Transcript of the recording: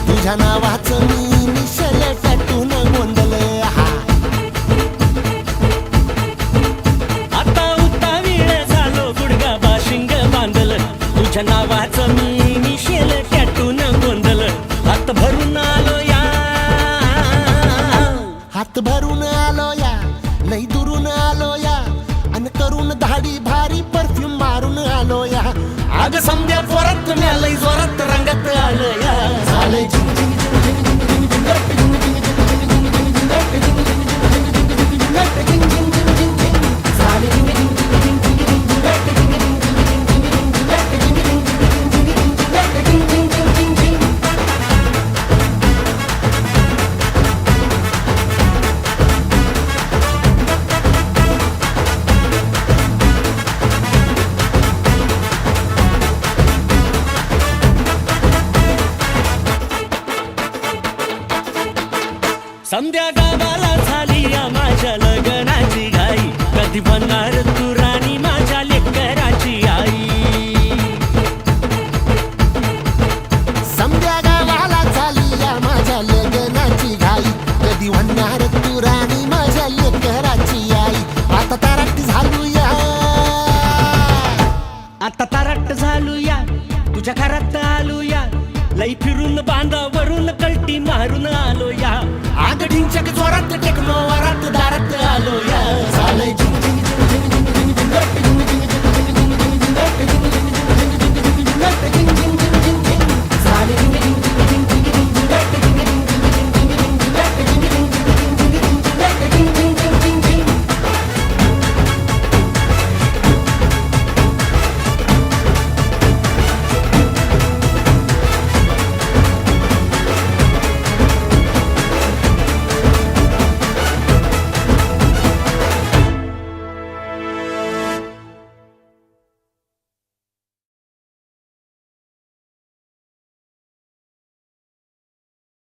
तुझ्या नावाचं मी निशाल टॅटून गोंधलं. आता उतावीळ झालो गुडगा बाशिंग बांधलं. तुझ्या नावाचं मी निशाल टॅटून गोंधलं. हात भरून आलो या, हात भरून आलो या, लई दुरून आलो या, अन करून धाडी भारी परफ्यूम मारून आलो या. अग समद्या परत लई जोरात रंगात आलं या. झालंय झिंग झिंग झिंग झिंग झिंग झिंग झिंग झिंग झिंग झिंग समद्या गावाला झाली या माझ्या लग्नाची घाई. कधी बनणार तू राणी माझ्या लेकराची आई. समद्या गावाला झाली या माझ्या लग्नाची घाई. कधी म्हणणार तू राणी माझ्या लेकराची आई. आता ताराट झालू या, आता ताराट झालो या, तुझ्या घरात आलो या. लई फिरून बांधावरून कलटी मारून आलो या. आग ढिंचक जोरात टेक्नो वरात दारात आलो